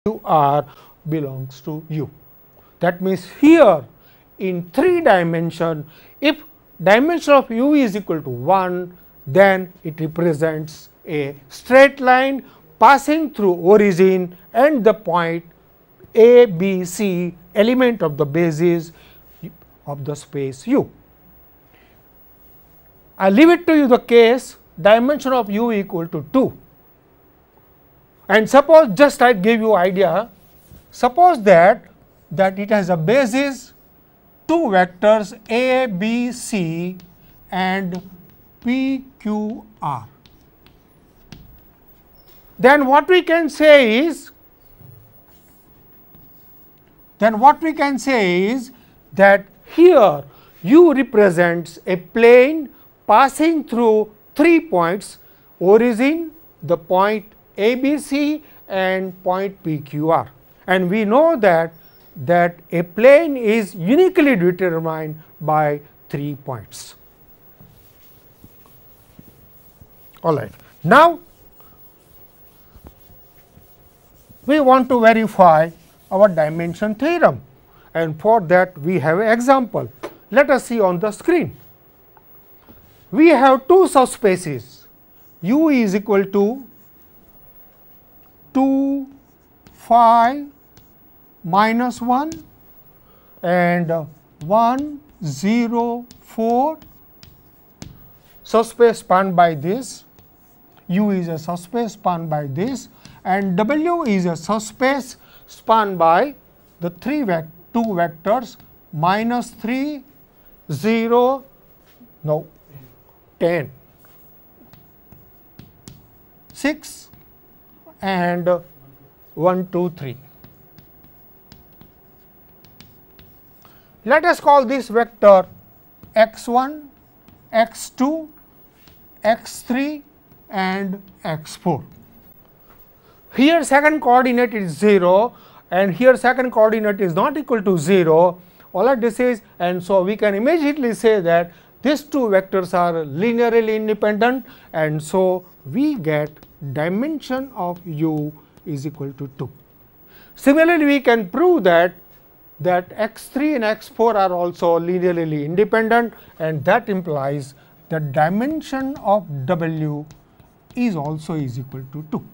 U R belongs to U. That means, here in 3 dimension, if dimension of U is equal to 1, then it represents a straight line passing through origin and the point A, B, C element of the basis of the space U. I leave it to you the case dimension of U equal to 2. And suppose, just I give you idea, suppose that it has a basis 2 vectors A, B, C and P, Q, R. Then what we can say is, that here U represents a plane passing through 3 points, origin, the point A, B, C and point P, Q, R. And we know that a plane is uniquely determined by 3 points. All right. Now, we want to verify our dimension theorem, and for that we have an example. Let us see on the screen. We have 2 subspaces, U is equal to 2, 5, minus 1 and 1, 0, 4, subspace spanned by this, U is a subspace spanned by this, and W is a subspace spanned by the 2 vectors minus 3, 0, no, 10, 6 and 1, 2, 3. Let us call this vector x1, x2, x3 and x4. Here second coordinate is 0 and here second coordinate is not equal to 0, all of this is, and so we can immediately say that these 2 vectors are linearly independent, and so we get dimension of U is equal to 2. Similarly, we can prove that x3 and x4 are also linearly independent, and that implies that dimension of W is also equal to 2.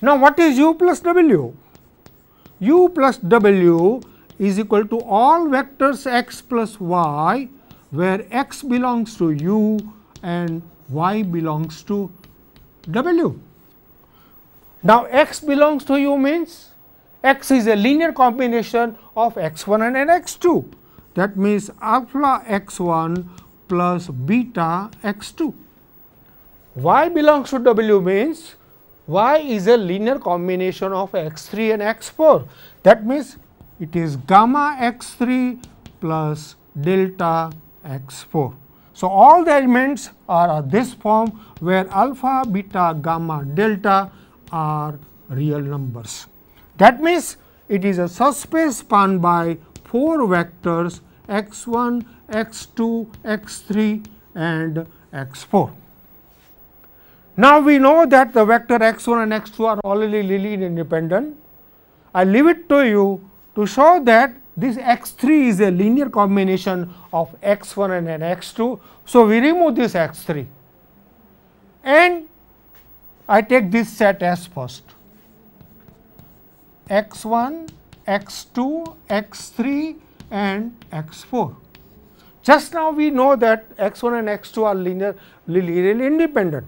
Now, what is U plus W? U plus W is equal to all vectors x plus y, where x belongs to U and y belongs to W. Now, x belongs to U means x is a linear combination of x1 and x2. That means alpha x1 plus beta x2. Y belongs to W means y is a linear combination of x3 and x4. That means it is gamma x3 plus delta x4. So, all the elements are this form, where alpha, beta, gamma, delta are real numbers. That means it is a subspace spanned by 4 vectors x1, x2, x3 and x4. Now, we know that the vector x1 and x2 are already linearly independent. I leave it to you to show that this x3 is a linear combination of x1 and x2. So, we remove this x3 and I take this set as first, x1, x2, x3 and x4. Just now we know that x1 and x2 are linearly independent.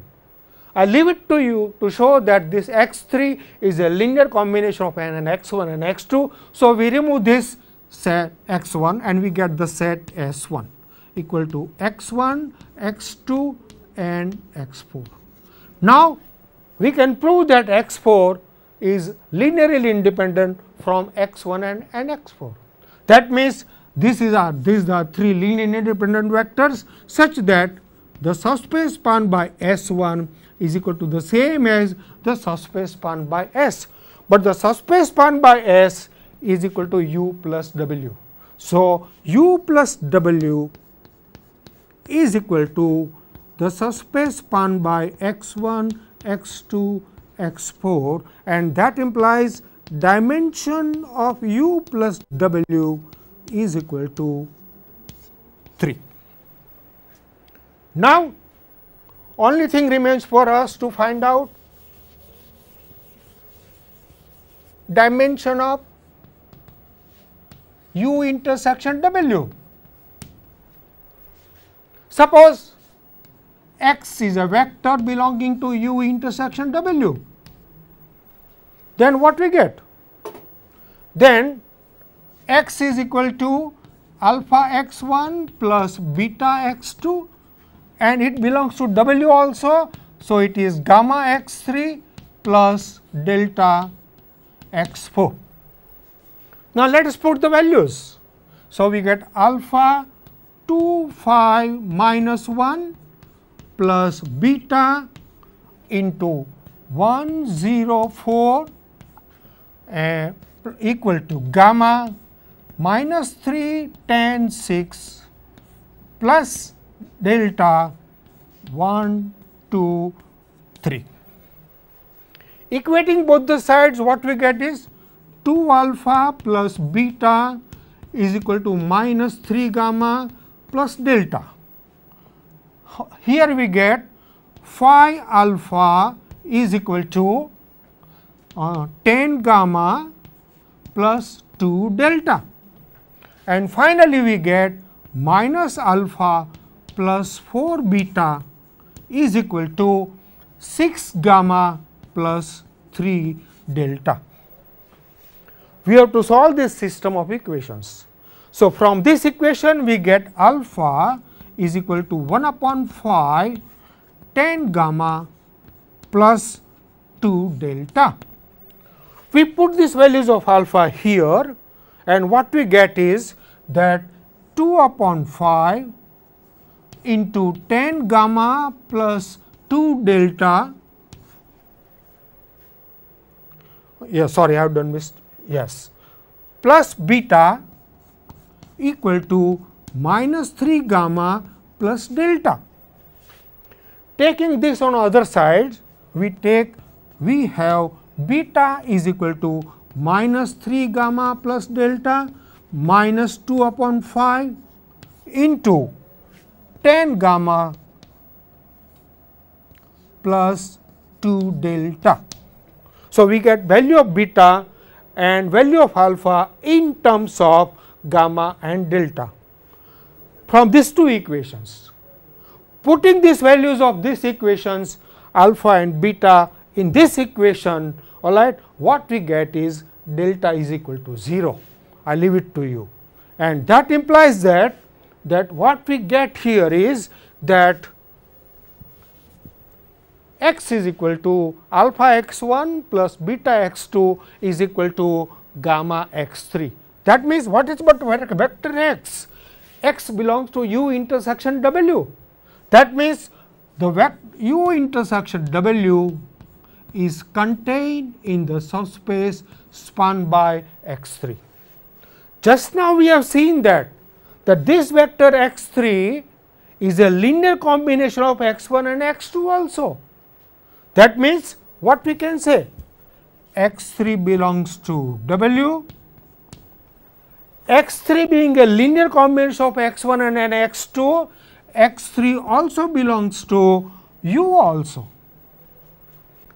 I leave it to you to show that this x3 is a linear combination of an x1 and x2. So, we remove this set x1 and we get the set S1 equal to x1, x2 and x4. Now, we can prove that x4 is linearly independent from x1 and x4. That means, these are 3 linearly independent vectors such that the subspace spanned by S1 is equal to the same as the subspace spanned by S, but the subspace spanned by S is equal to U plus W. So, U plus W is equal to the subspace spanned by x1, x2, x4, and that implies dimension of u plus w is equal to 3. Now, only thing remains for us to find out dimension of u intersection w. Suppose x is a vector belonging to u intersection w, then what we get? Then x is equal to alpha x 1 plus beta x 2, and it belongs to w also. So, it is gamma x 3 plus delta x 4. Now, let us put the values. So, we get alpha 2 5 minus 1 plus beta into 1 0 4 equal to gamma minus 3 10 6 plus delta 1 2 3. Equating both the sides, what we get is 2 alpha plus beta is equal to minus 3 gamma plus delta. Here we get phi alpha is equal to 10 gamma plus 2 delta, and finally, we get minus alpha plus 4 beta is equal to 6 gamma plus 3 delta. We have to solve this system of equations. So, from this equation we get alpha is equal to 1 upon phi 10 gamma plus 2 delta. We put these values of alpha here, and what we get is that 2 upon phi into 10 gamma plus 2 delta. Yes, sorry, I have done missed. Yes, plus beta equal to minus 3 gamma plus delta. Taking this on other side, we have beta is equal to minus 3 gamma plus delta minus 2 upon phi into 10 gamma plus 2 delta. So, we get value of beta and value of alpha in terms of gamma and delta from these two equations. Putting these values of these equations alpha and beta in this equation, all right, what we get is delta is equal to 0. I leave it to you, and that implies that what we get here is that x is equal to alpha x 1 plus beta x 2 is equal to gamma x 3. That means, what is but vector x? X belongs to u intersection w. That means, the u intersection w is contained in the subspace spanned by x 3. Just now we have seen that this vector x 3 is a linear combination of x 1 and x 2 also. That means, what we can say? X 3 belongs to w, x 3 being a linear combination of x 1 and x 2, x 3 also belongs to u also.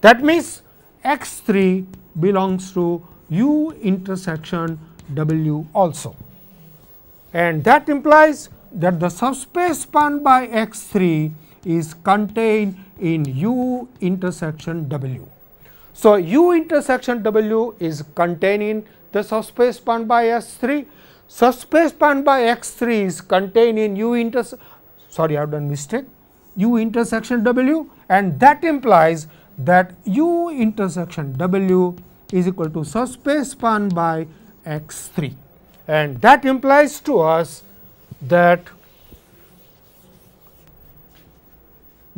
That means, x 3 belongs to u intersection w also, and that implies that the subspace spanned by x 3 is contained in u intersection w. So, u intersection w is containing the subspace spanned by x 3, subspace spanned by x 3 is contained in u sorry, I have done mistake, u intersection w, and that implies that u intersection w is equal to subspace spanned by x 3, and that implies to us that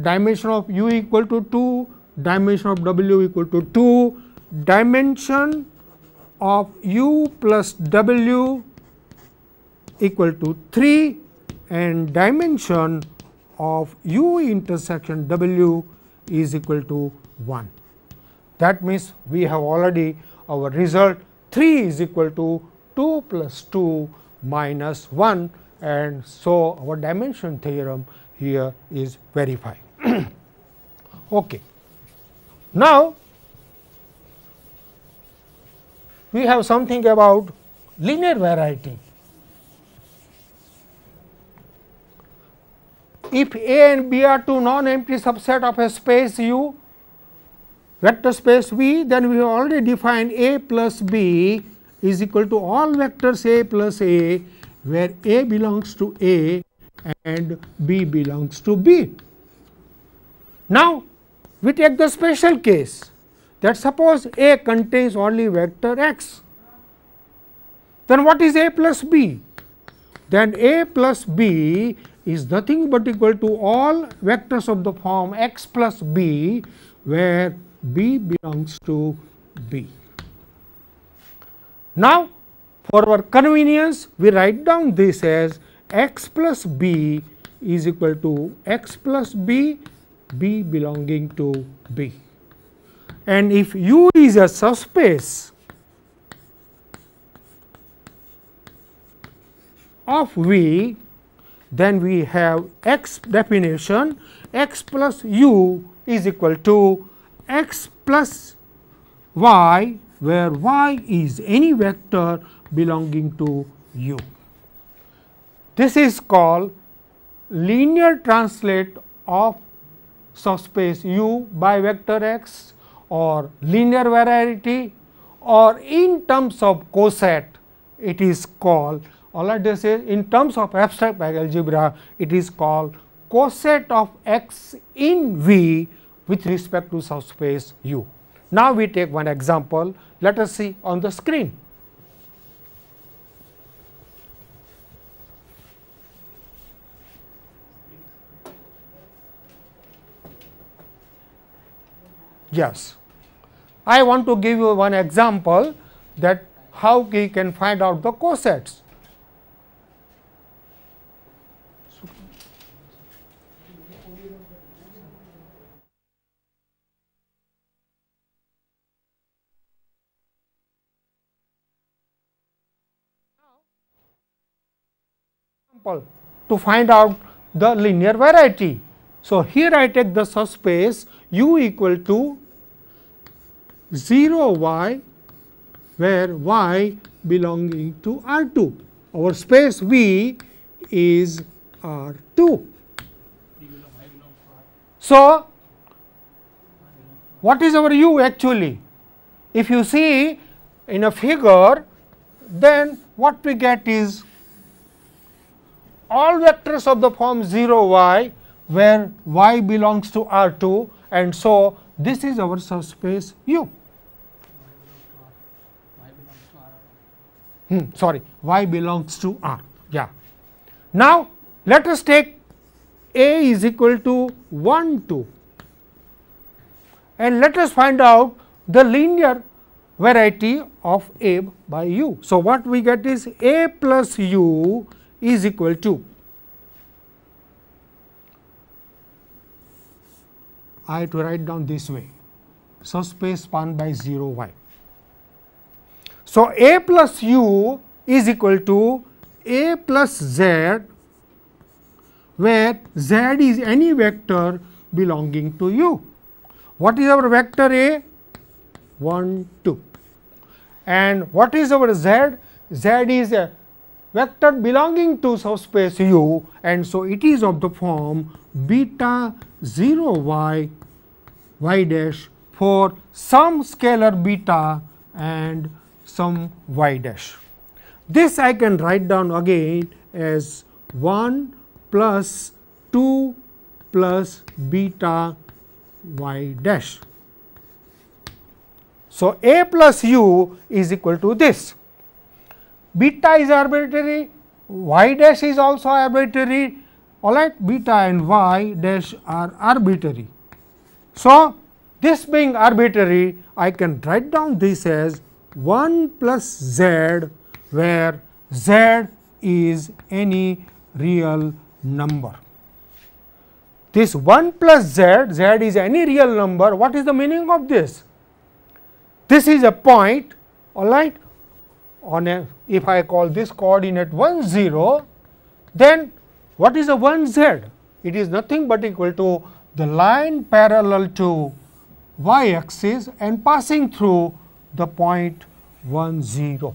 dimension of u equal to 2, dimension of w equal to 2, dimension of u plus w equal to 3, and dimension of u intersection w is equal to 1. That means, we have already our result 3 is equal to 2 plus 2 minus 1, and so our dimension theorem here is verified. Okay. Now, we have something about linear variety. If A and B are two non-empty subset of a space U, vector space V, then we have already defined A plus B is equal to all vectors A plus A, where A belongs to A and B belongs to B. Now, we take the special case that suppose A contains only vector x, then what is A plus B? Then A plus B is nothing but equal to all vectors of the form x plus b, where b belongs to B. Now, for our convenience, we write down this as x plus b is equal to x plus b, b belonging to B. And if U is a subspace of V, then we have x definition x plus u is equal to x plus y, where y is any vector belonging to U. This is called linear translate of subspace U by vector x, or linear variety, or in terms of coset it is called, all I just say in terms of abstract algebra, it is called coset of x in V with respect to subspace U. Now, we take one example, let us see on the screen. Yes, I want to give you one example that how we can find out the cosets. To find out the linear variety. So, here I take the subspace U equal to 0 y, where y belonging to R 2. Our space V is R 2. So, what is our U actually? If you see in a figure, then what we get is all vectors of the form 0 y, where y belongs to R 2, and so this is our subspace U. Sorry, y belongs to R. Yeah. Now, let us take A is equal to 1 2, and let us find out the linear variety of A by U. So, what we get is A plus U is equal to, I have to write down this way, subspace spanned by 0 y. So, A plus U is equal to A plus Z, where Z is any vector belonging to U. What is our vector A? 1 2. And what is our Z? Z is a vector belonging to subspace U, and so it is of the form beta 0 y y dash for some scalar beta and some y dash. This I can write down again as 1 plus 2 plus beta y dash. So, A plus U is equal to this. Beta is arbitrary, y dash is also arbitrary, all right, beta and y dash are arbitrary. So, this being arbitrary, I can write down this as 1 plus z, where z is any real number. This 1 plus z, z is any real number. What is the meaning of this? This is a point all right. If I call this coordinate 1 0, then what is a 1 z? It is nothing but equal to the line parallel to y axis and passing through the point 1 0.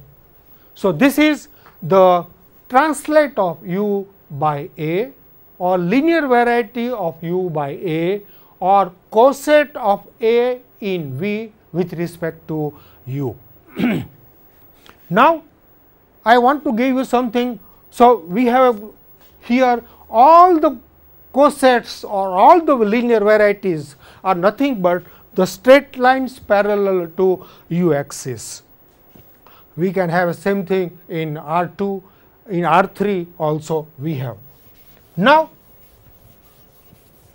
So, this is the translate of u by a, or linear variety of u by a, or coset of a in V with respect to u. Now, I want to give you something. So, we have here all the cosets or all the linear varieties are nothing but the straight lines parallel to u axis. We can have the same thing in R2, in R3 also we have. Now,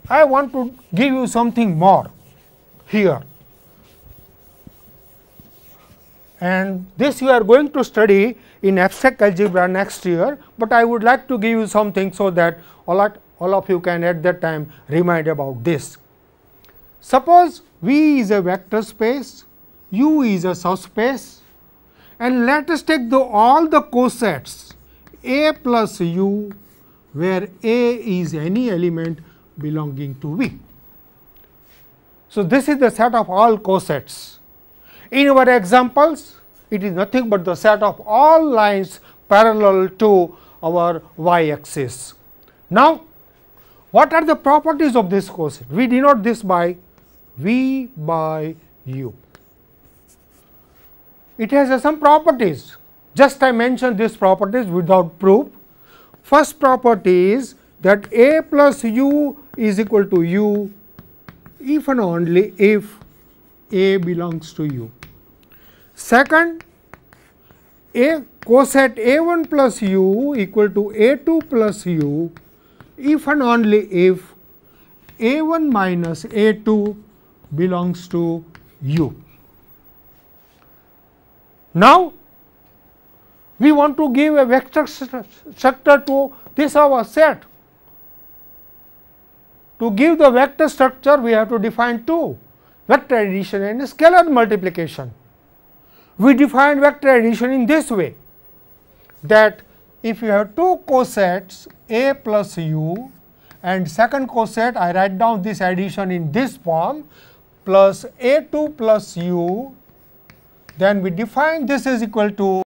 I want to give you something more here, and this you are going to study in abstract algebra next year, but I would like to give you something so that all of you can at that time remind about this. Suppose V is a vector space, U is a subspace, and let us take all the cosets A plus U, where A is any element belonging to V. So, this is the set of all cosets. In our examples, it is nothing but the set of all lines parallel to our y axis. Now, what are the properties of this coset? We denote this by V by U. It has some properties. Just I mentioned these properties without proof. First property is that A plus U is equal to U if and only if A belongs to U. Second, A coset A1 plus U equal to A2 plus U if and only if A1 minus A2 belongs to U. Now, we want to give a vector structure to this our set. To give the vector structure, we have to define two: vector addition and scalar multiplication. We define vector addition in this way, that if you have two cosets A plus U and second coset, I write down this addition in this form, plus A2 plus U, then we define this is equal to